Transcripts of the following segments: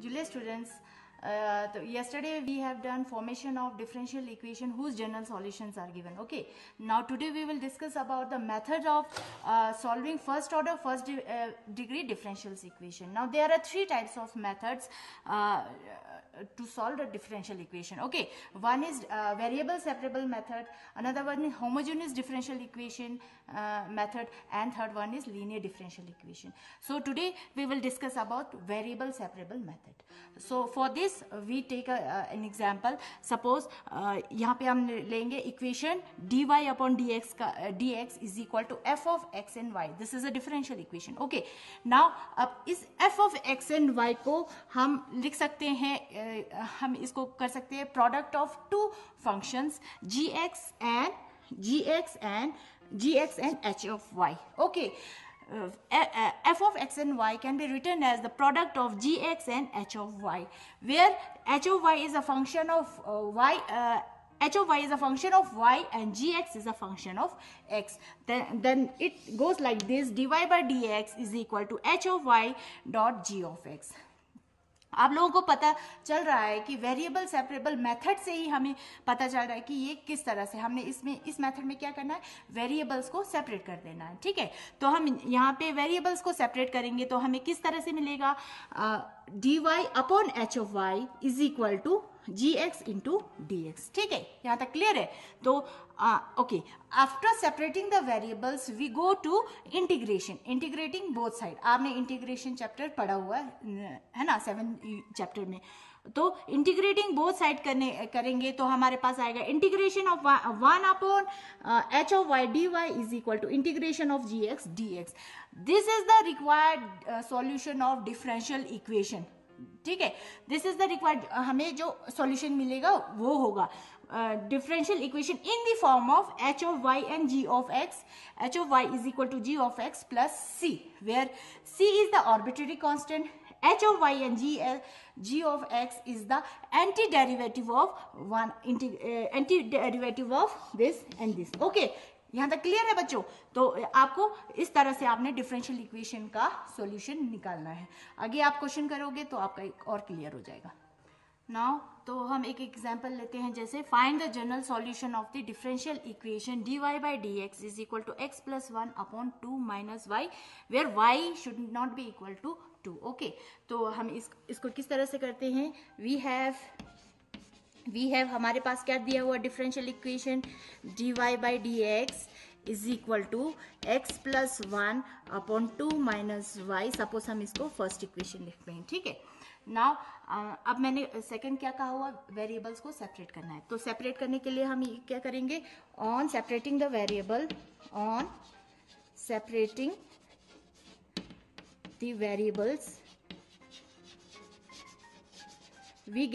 Julia students, yesterday we have done formation of differential equation whose general solutions are given. Okay, now today we will discuss about the method of solving first order degree differential equation. Now there are three types of methods to solve the differential equation. Okay, one is variable separable method, another one is homogeneous differential equation method, and third one is linear differential equation. So today we will discuss about variable separable method. So for this we take an example. Suppose यहाँ पे हम लेंगे equation dy upon dx का dx is equal to f of x and y. This is a differential equation. Okay, now अब इस f of x and y को हम लिख सकते हैं, हम इसको कर सकते हैं product of two functions gx and h of y. Okay, f of x and y can be written as the product of gx and h of y, where h of y is a function of h of y is a function of y and gx is a function of x. Then it goes like this: dy by dx is equal to h of y dot g of x. आप लोगों को पता चल रहा है कि variable separable method से ही हमें पता चल रहा है कि ये किस तरह से हमने इस मेथड में क्या करना है, वेरिएबल्स को सेपरेट कर देना है. ठीक है, तो हम यहाँ पे वेरिएबल्स को सेपरेट करेंगे तो हमें किस तरह से मिलेगा, dy upon h of y is equal to gx into dx. ठीक है, यहाँ तक क्लियर है. तो okay, after separating the variables we go to integration, integrating both side. आपने इंटीग्रेशन चैप्टर पढ़ा हुआ है ना 7 चैप्टर में. तो इंटीग्रेटिंग बोथ साइड करेंगे तो हमारे पास आएगा integration of 1 upon h of y dy is equal to integration of gx dx. This is the required solution of differential equation. ठीक है, दिस इज द रिक्वायर्ड, हमें जो सॉल्यूशन मिलेगा वो होगा differential equation in the form of h of y and g of x. h of y is equal to g of x plus c, where c is the arbitrary constant, h of y and g of x is the antiderivative of this and this. Okay, यहाँ तक clear है बच्चों. तो आपको इस तरह से आपने डिफरेंशियल इक्वेशन का सॉल्यूशन निकालना है. आगे आप क्वेश्चन करोगे तो आपका एक और क्लियर हो जाएगा. नाउ तो हम एक एग्जांपल लेते हैं, जैसे find the general solution of the differential equation dy by dx is equal to x plus 1 upon 2 minus y, where y should not be equal to 2. Okay, तो हम इसको किस तरह से करते हैं. वी हैव हमारे पास क्या दिया हुआ differential equation dy by dx is equal to x plus 1 upon 2 minus y. सपोज हम इसको फर्स्ट इक्वेशन लिखते हैं. ठीक है, नाउ अब मैंने सेकंड क्या कहा हुआ, वेरिएबल्स को सेपरेट करना है. तो सेपरेट करने के लिए हम क्या करेंगे, on separating the variable, on separating the variables we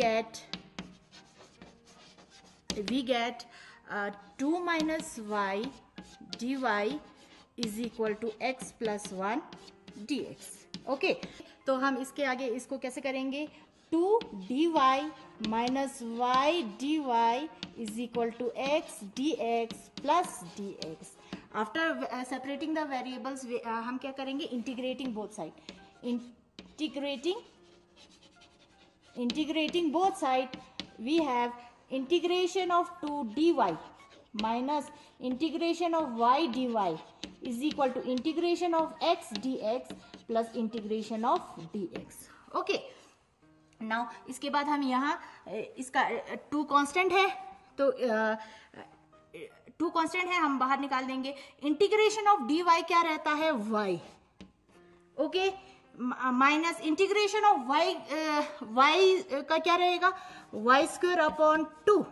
get 2 minus y dy is equal to x plus 1 dx. Okay, तो हम इसके आगे इसको कैसे करेंगे, 2 dy minus y dy is equal to x dx plus dx. After separating the variables हम क्या करेंगे, integrating both side, integrating both side we have integration of 2 dy minus integration of y dy is equal to integration of x dx plus integration of dx. okay, now इसके बाद हम यहाँ इसका 2 constant है, तो 2 कांस्टेंट है, हम बाहर निकाल देंगे. इंटीग्रेशन ऑफ dy क्या रहता है, y. Okay, minus integration of y का क्या रहेगा, y स्क्वायर अपॉन 2,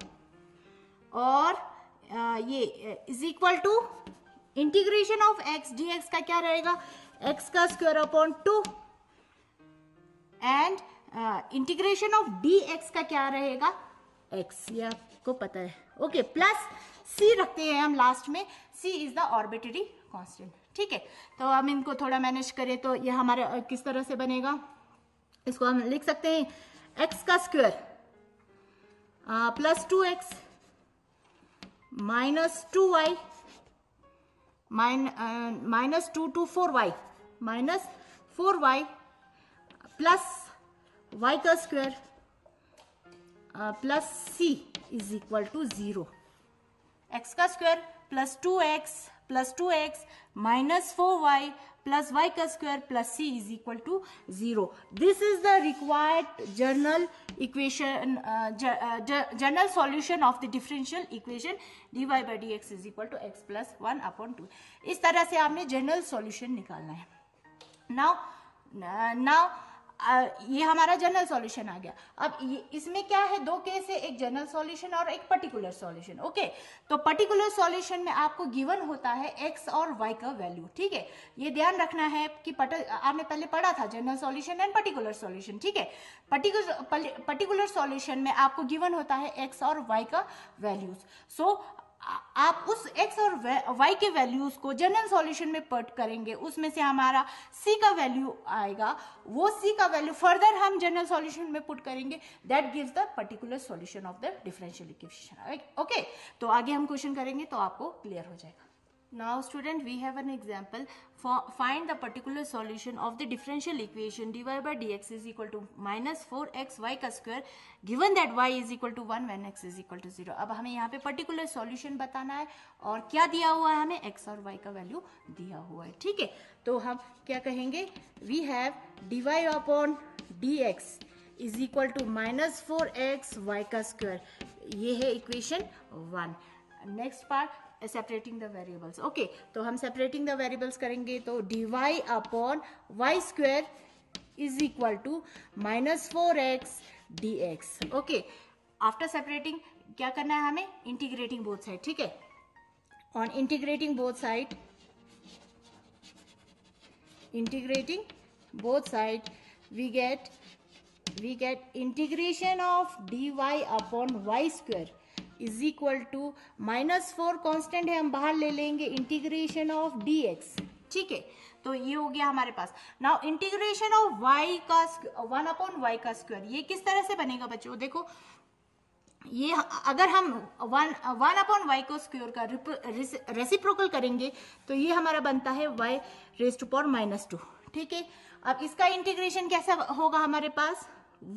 और ये is equal to integration of x dx का क्या रहेगा, x का square upon 2, and integration of dx का क्या रहेगा, x. ये आपको पता है. ओके, प्लस c रखते हैं हम लास्ट में, c is the arbitrary constant. ठीक है, तो हम इनको थोड़ा मैनेज करें तो ये हमारा किस तरह से बनेगा, इसको हम लिख सकते हैं x का square plus 2x minus 2y minus 2 to 4y minus 4y plus y का square plus c is equal to 0. x का square plus 2x minus 4y plus y का square plus c is equal to 0. This is the required general equation, general solution of the differential equation dy by dx is equal to x plus 1/2. इस तरह से आपने general solution निकालना है. Now ये हमारा general solution आ गया. अब इसमें क्या है, दो केस है, एक जनरल सॉल्यूशन और एक पर्टिकुलर सॉल्यूशन. ओके, तो पर्टिकुलर सॉल्यूशन में आपको गिवन होता है x और y का वैल्यू. ठीक है, ये ध्यान रखना है कि आपने पहले पढ़ा था general solution and particular solution. ठीक है, पर्टिकुलर सॉल्यूशन में आपको गिवन होता है x और y का वैल्यूज. सो आप उस x और y के वैल्यूज को जनरल सॉल्यूशन में पुट करेंगे, उसमें से हमारा c का वैल्यू आएगा. वो c का वैल्यू फर्दर हम जनरल सॉल्यूशन में पुट करेंगे. That gives the particular solution of the differential equation. Okay, तो आगे हम क्वेश्चन करेंगे तो आपको क्लियर हो जाएगा. Now student, we have an example. Find the particular solution of the differential equation dy by dx is equal to minus 4xy का square given that y is equal to 1 when x is equal to 0. अब हमें यहाँ पे particular solution बताना है और क्या दिया हुआ है, हमें x और y का वैल्यू दिया हुआ है. ठीक है, तो हम क्या कहेंगे, we have dy upon dx is equal to minus 4xy का square. ये है equation 1. Next part, separating the variables. Okay, तो हम सेपरेटिंग द वेरिएबल्स करेंगे तो dy upon y square is equal to minus 4x dx. Okay, after separating क्या करना है हमें, इंटीग्रेटिंग बोथ साइड. ठीक है, on integrating both side we get integration of dy upon y square is equal to -4 constant है, हम बाहर ले लेंगे, इंटीग्रेशन ऑफ dx. ठीक है, तो ये हो गया हमारे पास. नाउ इंटीग्रेशन ऑफ y का 1 अपॉन y का स्क्वायर, ये किस तरह से बनेगा बच्चों, देखो ये अगर हम 1 अपॉन y को स्क्वायर का रेसिप्रोकल करेंगे तो ये हमारा बनता है y रेज टू पावर -2. ठीक है, अब इसका इंटीग्रेशन कैसा होगा हमारे पास,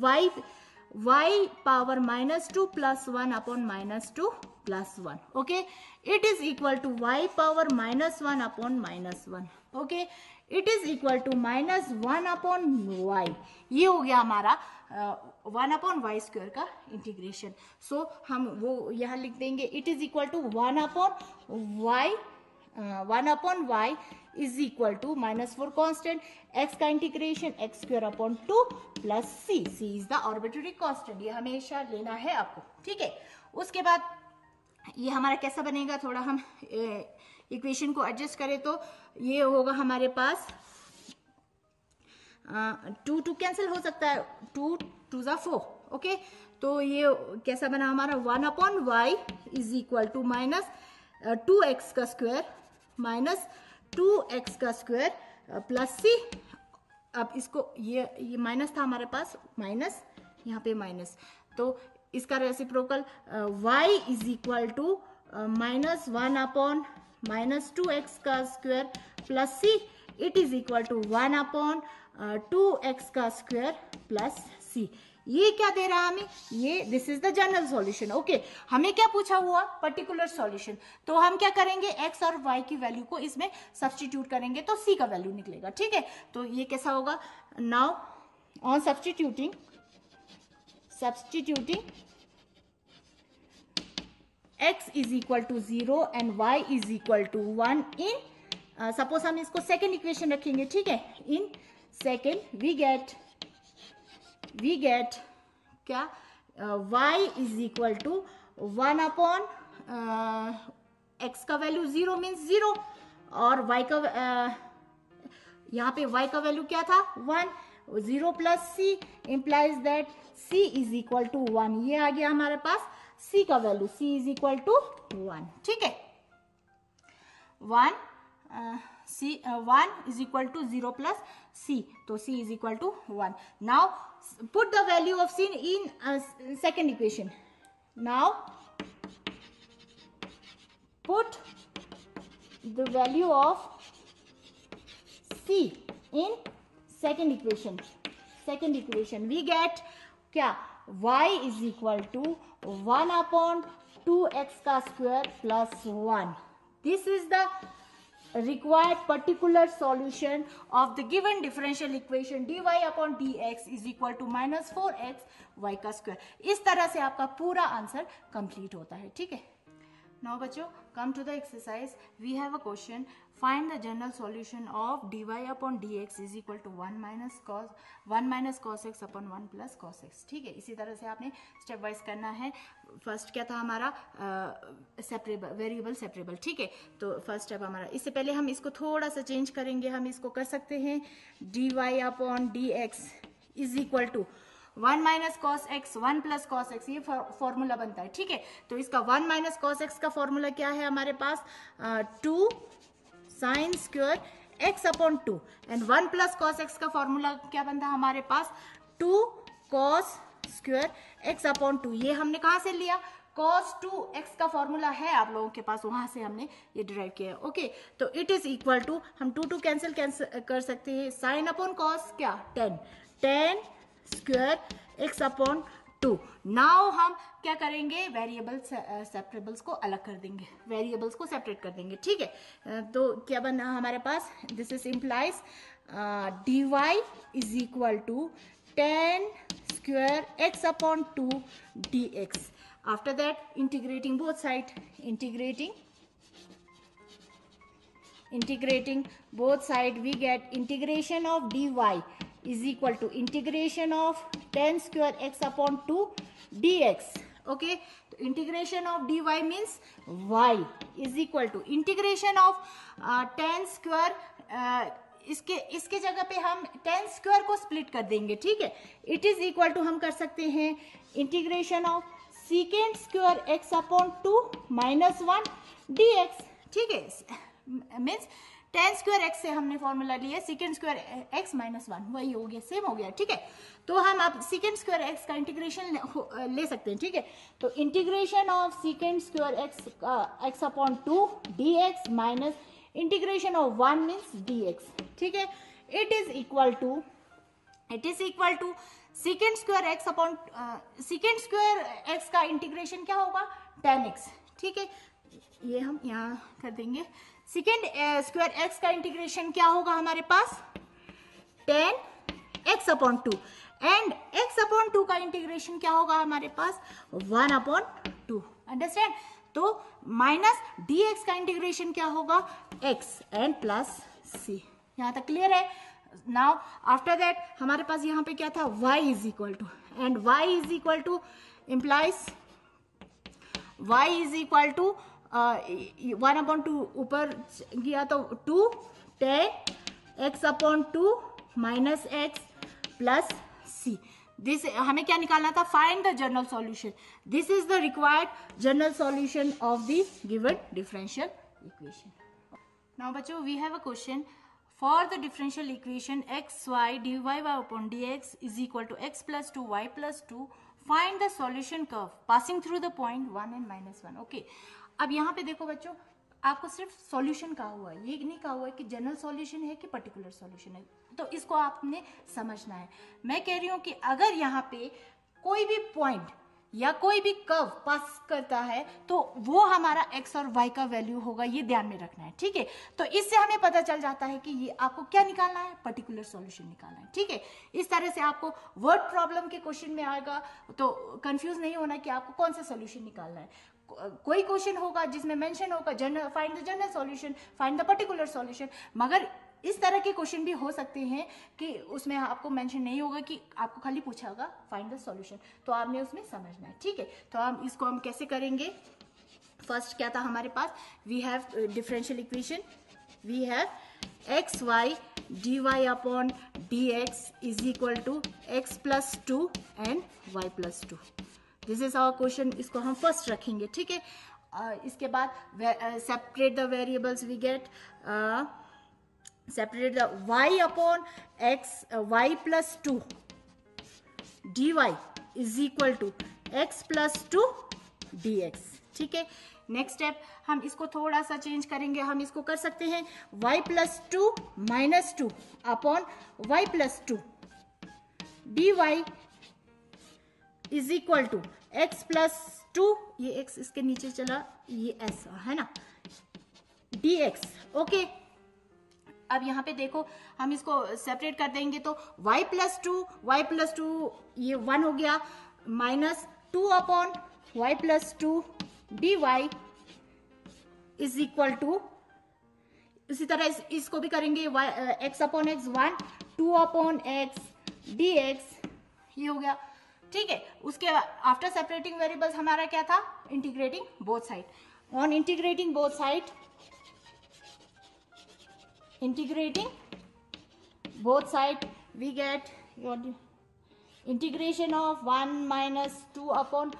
y power -2 plus 1 upon -2 plus 1. Okay, it is equal to y power -1 upon -1. Okay, it is equal to -1 upon y. ये हो गया हमारा 1 अपॉन वाई स्क्वायर का इंटीग्रेशन. सो हम वो यहाँ लिख देंगे, it is equal to 1 upon y is equal to -4 constant, x का integration x square upon 2 plus c is the arbitrary constant. ये हमेशा लेना है आपको. ठीक है, उसके बाद ये हमारा कैसा बनेगा, थोड़ा हम इक्वेशन को एडजस्ट करें तो ये होगा हमारे पास 2 कैंसिल हो सकता है, 2 2 ज़ा 4. ओके, तो ये कैसा बना हमारा, 1 upon y is equal to minus 2x का स्क्वायर माइनस 2x का स्क्वायर प्लस c. अब इसको ये माइनस था हमारे पास, माइनस यहाँ पे माइनस, तो इसका reciprocal y is equal to -1 upon -2x का square plus c. It is equal to 1 upon 2x का स्क्वायर प्लस c. ये क्या दे रहा है हमें, ये this is the general solution. Okay, हमें क्या पूछा हुआ, पर्टिकुलर सॉल्यूशन. तो हम क्या करेंगे, x और y की वैल्यू को इसमें सब्स्टिट्यूट करेंगे तो c का वैल्यू निकलेगा. ठीक है, तो ये कैसा होगा, now on substituting x is equal to 0 and y is equal to 1 in, suppose हम इसको सेकेंड इक्वेशन रखेंगे. ठीक है, इन सेकेंड वी गेट क्या, y is equal to 1 upon x का वैल्यू 0 मीन्स 0 और y का यहाँ पे y का वैल्यू क्या था, 1. 0 plus c implies that c is equal to 1. ये आ गया हमारे पास c का value, c is equal to 1. ठीक है, 1 is equal to 0 plus c, तो c is equal to 1. Now put the value of c in second equation. Now put the value of c in second equation. Second equation we get क्या, y is equal to 1/2x का square plus 1. This is the required particular solution of the given differential equation dy upon dx is equal to minus 4x y का square. इस तरह से आपका पूरा answer complete होता है. ठीक है. Now बच्चों, come to the exercise. We have a question. Find the general solution of dy upon dx is equal to 1 minus cos x upon 1 plus cos x. ठीक है. इसी तरह से आपने स्टेप वाइज करना है. फर्स्ट क्या था हमारा, सेपरेबल, वेरिएबल सेपरेबल. ठीक है. तो फर्स्ट स्टेप हमारा, इससे पहले हम इसको थोड़ा सा चेंज करेंगे. हम इसको कर सकते हैं dy upon dx is equal to 1 minus cos x 1 plus cos x, ये फॉर्मूला बनता है. ठीक है. तो इसका 1 माइनस कॉस एक्स का फॉर्मूला क्या है हमारे पास, 2 sine square x upon 2. And 1 plus cos x का फॉर्मूला क्या बनता है हमारे पास, 2 कॉस स्क्वायर एक्स अपॉन 2. ये हमने कहाँ से लिया, cos 2x का फॉर्मूला है आप लोगों के पास, वहां से हमने ये डिराइव किया है. ओके. तो इट इज इक्वल टू, हम 2 कैंसिल कर सकते हैं, साइन अपॉन कॉस क्या 10 स्क्वायर एक्स अपॉन 2. नाउ हम क्या करेंगे, वेरिएबल सेपरेबल्स को अलग कर देंगे, वेरिएबल्स को सेपरेट कर देंगे. ठीक है. तो क्या बना हमारे पास, this is implies dy is equal to 10 square x upon 2 dx. After that integrating both side, integrating both side we get integration of dy is equal to integration of 10 square x upon 2 dx. okay, तो integration of dy means y is equal to integration of 10 square, इसके जगह पे हम 10 square को split कर देंगे. ठीक है. इट इज इक्वल टू, हम कर सकते हैं integration of secant square x upon 2 minus 1 dx. ठीक है. मीन्स 10 स्क्वायर एक्स से हमने फॉर्मूला लिया, सीकेंड स्क्वायर एक्स माइनस 1, वही हो गया, सेम हो गया. ठीक है. तो हम अब सीकेंड स्क्वायर एक्स का इंटीग्रेशन ले सकते हैं. ठीक है. तो integration of secant square x upon 2 dx minus integration of 1 means dx. ठीक है. It is equal to secant square x upon secant square x का इंटीग्रेशन क्या होगा, 10x. ठीक है. ये हम यहाँ कर देंगे. सेकेंड स्क्वायर एक्स का इंटीग्रेशन क्या होगा हमारे पास, 10x upon 2. And x upon 2 का इंटीग्रेशन क्या होगा हमारे पास, 1 अपॉन 2. अंडरस्टैंड. तो माइनस dx का इंटीग्रेशन क्या होगा, x एंड प्लस c. यहाँ तक क्लियर है. नाउ आफ्टर दैट हमारे पास यहाँ पे क्या था, y is equal to, and y is equal to implies y is equal to 1 upon 2 ऊपर गया तो 2 10 x upon 2 minus x plus c. This हमें क्या निकालना था, find the general solution. This is the required general solution of the given differential equation. Now बच्चों, we have a question. For the differential equation xy dy upon dx is equal to x plus 2y plus 2, find the solution curve passing through the point 1 and minus 1. Okay. अब यहाँ पे देखो बच्चों, आपको सिर्फ solution कहा हुआ है, ये नहीं कहा हुआ है कि जनरल सॉल्यूशन है कि पर्टिकुलर सॉल्यूशन है. तो इसको आपने समझना है. मैं कह रही हूँ कि अगर यहाँ पे कोई भी पॉइंट या कोई भी कर्व पास करता है तो वो हमारा x और y का वैल्यू होगा, ये ध्यान में रखना है. ठीक है. तो इससे हमें पता चल जाता है कि ये आपको क्या निकालना है, पर्टिकुलर सॉल्यूशन निकालना है. ठीक है. इस तरह से आपको वर्ड प्रॉब्लम के क्वेश्चन में आएगा तो कंफ्यूज नहीं होना कि आपको कौन सा सॉल्यूशन निकालना है. कोई क्वेश्चन होगा जिसमें मेंशन होगा general, find the general solution, find the particular solution. मगर इस तरह के क्वेश्चन भी हो सकते हैं कि उसमें आपको मेंशन नहीं होगा, कि आपको खाली पूछा होगा फाइंड द सॉल्यूशन, तो आपने उसमें समझना है. ठीक है. तो हम कैसे करेंगे. फर्स्ट क्या था हमारे पास, we have differential equation, we have x y dy upon dx is equal to x plus 2 and y plus 2. This is our question. इसको हम फर्स्ट रखेंगे. ठीक है. इसके बाद separate the variables, we get separate the y upon x, y plus 2 dy is equal to x plus 2 dx. ठीक है. Next step, हम इसको थोड़ा सा चेंज करेंगे. हम इसको कर सकते हैं y plus 2 minus 2 upon y plus 2. D y is equal to x plus 2, ये एक्स इसके नीचे चला, ये ऐसा है ना, डी एक्स। ओके, अब यहाँ पे देखो हम इसको सेपरेट कर देंगे तो y प्लस 2 ये 1 हो गया, minus 2 upon y plus 2 d y is equal to, इसी तरह इसको भी करेंगे, x upon x 1, 2 upon x d x, ये हो गया। ठीक है, उसके आफ्टर सेपरेटिंग वेरिएबल्स हमारा क्या था, integrating both side. On integrating both side, integrating both side we get your integration of 1 minus 2 upon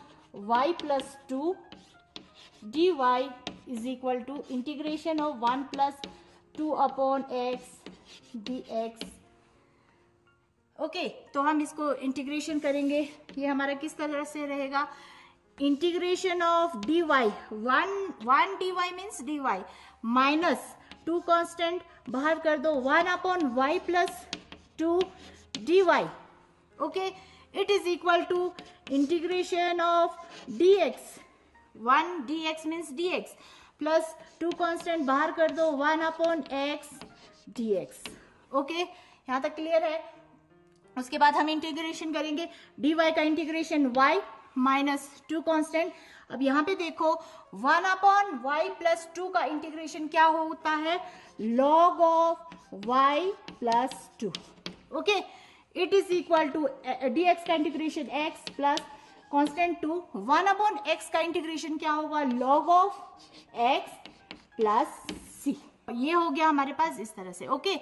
y plus 2 dy is equal to integration of 1 plus 2 upon x dx। Okay, तो हम इसको integration करेंगे, ये हमारा किस तरह से रहेगा, integration of dy, 1 dy means dy minus 2 constant बाहर कर दो, 1 upon y plus 2 dy। Okay, it is equal to integration of dx, 1 dx means dx plus 2 constant बाहर कर दो, 1 अपॉन x dx। ओके, यहां तक क्लियर है। उसके बाद हम इंटीग्रेशन करेंगे dy का इंटीग्रेशन y माइनस 2 कांस्टेंट। अब यहाँ पे देखो 1 अपॉन y प्लस 2 का इंटीग्रेशन क्या होता है, log of y plus 2। Okay, it is equal to dx का integration x plus constant 2, 1 upon x का इंटीग्रेशन क्या होगा, log of x plus c। ये हो गया हमारे पास इस तरह से। ओके,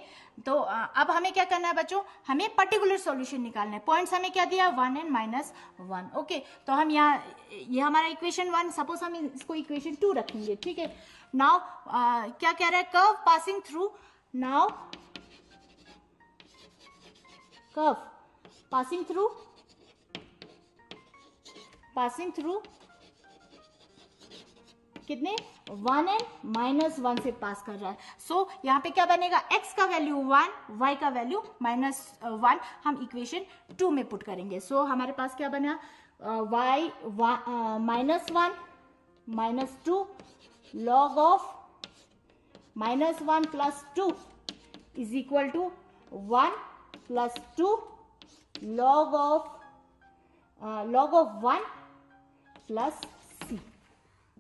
तो अब हमें क्या करना है बच्चों, हमें पर्टिकुलर सॉल्यूशन निकालना है। पॉइंट्स हमें क्या दिया, 1 एंड माइनस 1। ओके, तो हम यहाँ, ये हमारा इक्वेशन 1, सपोज हम इसको इक्वेशन 2 रखेंगे। ठीक है, नाउ क्या कह रहा है, curve passing through, now curve passing through कितने, 1 एंड माइनस 1 से पास कर रहा है। सो यहाँ पे क्या बनेगा, x का वैल्यू 1, y का वैल्यू माइनस 1 हम इक्वेशन 2 में पुट करेंगे। सो हमारे पास क्या बना, y minus 1 minus 2 log of minus 1 plus 2 is equal to 1 plus 2 log of 1 plus c।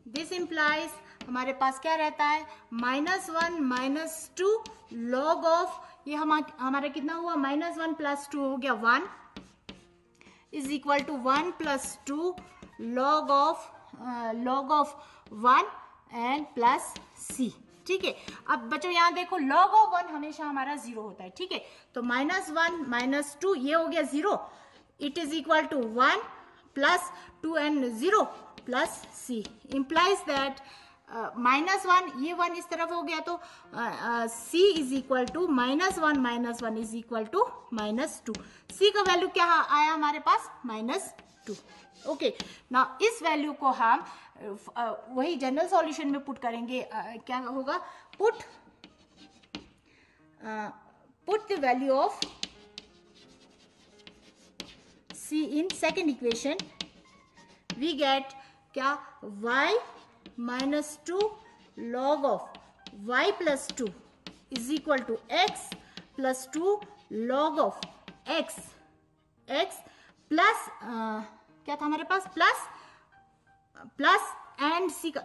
This implies हमारे पास क्या रहता है, -1 माइनस 2 लॉग ऑफ, ये हमारा कितना हुआ, -1 प्लस 2 हो गया 1 is equal to 1 plus 2 log of 1 and plus c। ठीक है, अब बच्चों यहाँ देखो लॉग ऑफ 1 हमेशा हमारा 0 होता है। ठीक है, तो -1 माइनस 2 ये हो गया 0, it is equal to 1 plus 2 and 0 plus c implies that -1, ये 1 इस तरफ हो गया तो c is equal to -1 minus 1 is equal to -2। c का वैल्यू क्या आया हमारे पास, -2। ओके, नाउ इस वैल्यू को हम वही जनरल सॉल्यूशन में पुट करेंगे। क्या होगा, put the value of c in second equation, we get क्या, y minus 2 log of y plus 2 is equal to x plus 2 log of x plus क्या था हमारे पास, प्लस एंड c का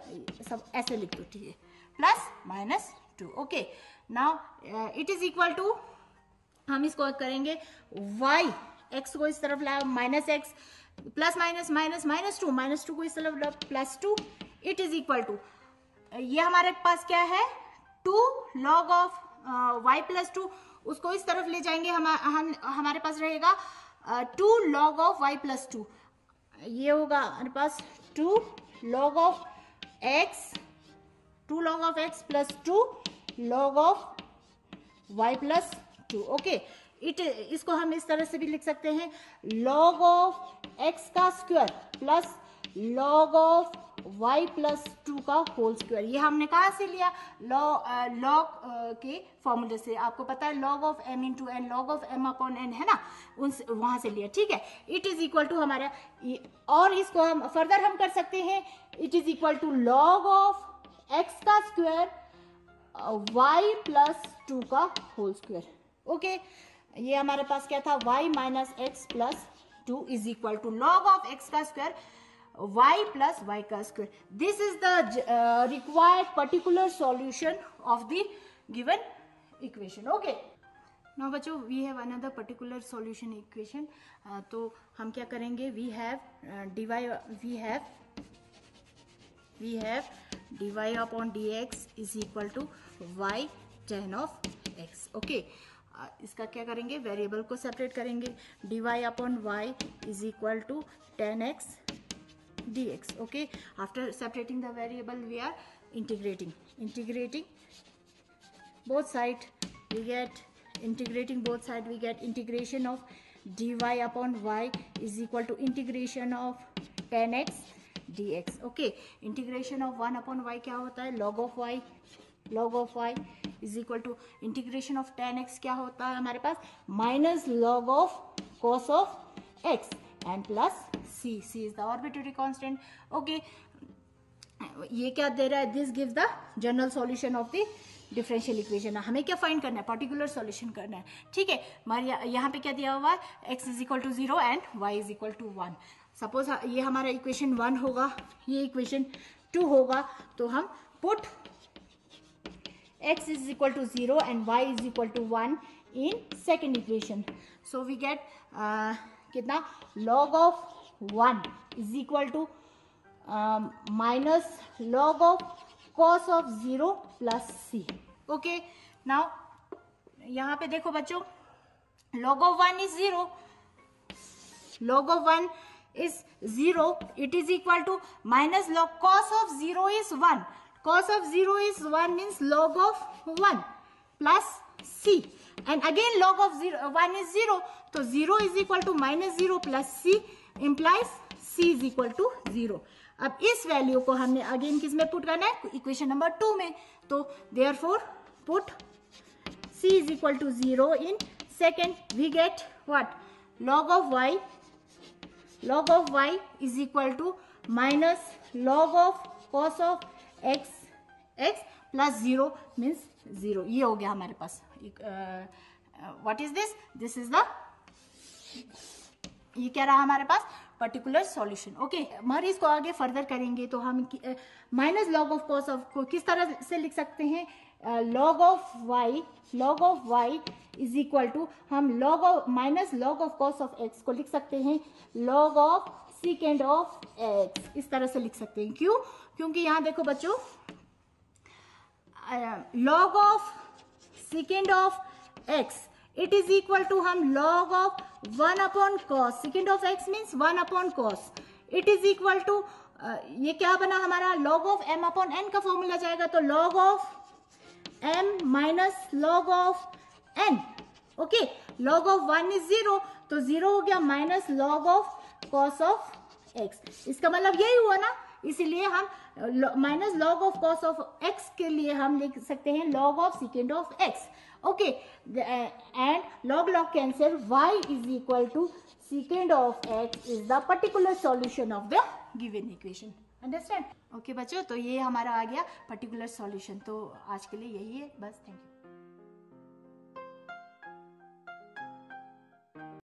सब ऐसे लिख दो। ठीक है, plus -2। Okay, now it is equal to, हम इसको करेंगे y, x को इस तरफ लाया minus x plus minus minus -2 को इस तरफ plus 2, it is equal to, ये हमारे पास क्या है, 2 लॉग ऑफ y प्लस 2, उसको इस तरफ ले जाएंगे, हमारे पास रहेगा 2 लॉग ऑफ y प्लस 2, ये होगा हमारे पास 2 log of x plus 2 log of y plus 2। Okay, इसको हम इस तरह से भी लिख सकते हैं, लॉग ऑफ x का square plus log of y plus 2 का होल स्क्वायर। ये हमने कहाँ से लिया? लॉग के फॉर्मूले से। आपको पता है log of m into n, log of m upon n है ना, उनसे वहां से लिया। ठीक है, इट इज इक्वल टू हमारा, और इसको हम फर्दर हम कर सकते हैं, it is equal to log of x का स्क्वायर y प्लस 2 का होल स्क्वायर। ओके, ये हमारे पास क्या था? y minus x plus 2 is equal to log of x का स्क्वायर y प्लस y का square. This is the required particular solution of the given equation. Okay, now बच्चों we have another particular solution equation. तो हम क्या करेंगे? We have dy upon dx is equal to y tan of x। ओके, इसका क्या करेंगे? Variable को सेपरेट करेंगे। dy upon y is equal to tan x dx। okay, after separating the variable we are integrating both side, we get integration of dy upon y is equal to integration of tan x dx। okay, integration of 1 upon y क्या होता है? log of y is equal to integration of tan x क्या होता है हमारे पास? minus log of cos of x and plus c is the arbitrary constant। okay, ये क्या दे रहा है? This gives the general solution of the differential equation. हमें क्या फाइंड करना है? पर्टिकुलर सॉल्यूशन करना है। ठीक है, हमारे यहाँ पे क्या दिया हुआ है? x is equal to 0 and y is equal to 1। Suppose ये हमारा इक्वेशन 1 होगा, ये इक्वेशन 2 होगा, तो हम put x is equal to 0 and y is equal to 1 in second equation. So we get कितना? log of 1 is equal to minus log of cos of 0 plus c। Okay, now यहाँ पे देखो बच्चों, log of 1 is 0, log of 1 is 0, it is equal to minus log cos of 0 is 1, cos of 0 is 1 means log of 1 plus c, and again log of 1 is 0, तो 0 is equal to minus 0 plus c implies c is equal to 0। अब इस value को हमने again किस में put करना है? Equation number 2 में। तो therefore put c is equal to 0 in second, we get what? log of y is equal to minus log of cos of x plus 0 means 0। ये हो गया हमारे पास। what is this? This is the, ये क्या रहा हमारे पास? Particular solution. Okay, हमारे इसको आगे फर्दर करेंगे तो हम minus log of cos of को किस तरह से लिख सकते हैं? log of y is equal to, हम log of minus log of cos of x को लिख सकते हैं log of secant of x, इस तरह से लिख सकते हैं। क्यों? क्योंकि यहाँ देखो बच्चों, log of secant of x it is equal to, हम log of 1 upon cos, secant of x means 1 upon cos, it is equal to, ये क्या बना हमारा? log of m upon n का फॉर्मूला जाएगा, तो log of m minus log of n। Okay, log of 1 is 0, तो 0 हो गया minus log of cos of x। इसका मतलब यही हुआ ना, इसीलिए हम minus log of cos of x के लिए हम लिख सकते हैं log of secant of x। Okay, and log cancel, y is equal to secant of x is the particular solution of the given equation। Understand? Okay बच्चों, तो ये हमारा आ गया पर्टिकुलर सॉल्यूशन। तो आज के लिए यही है बस। Thank you.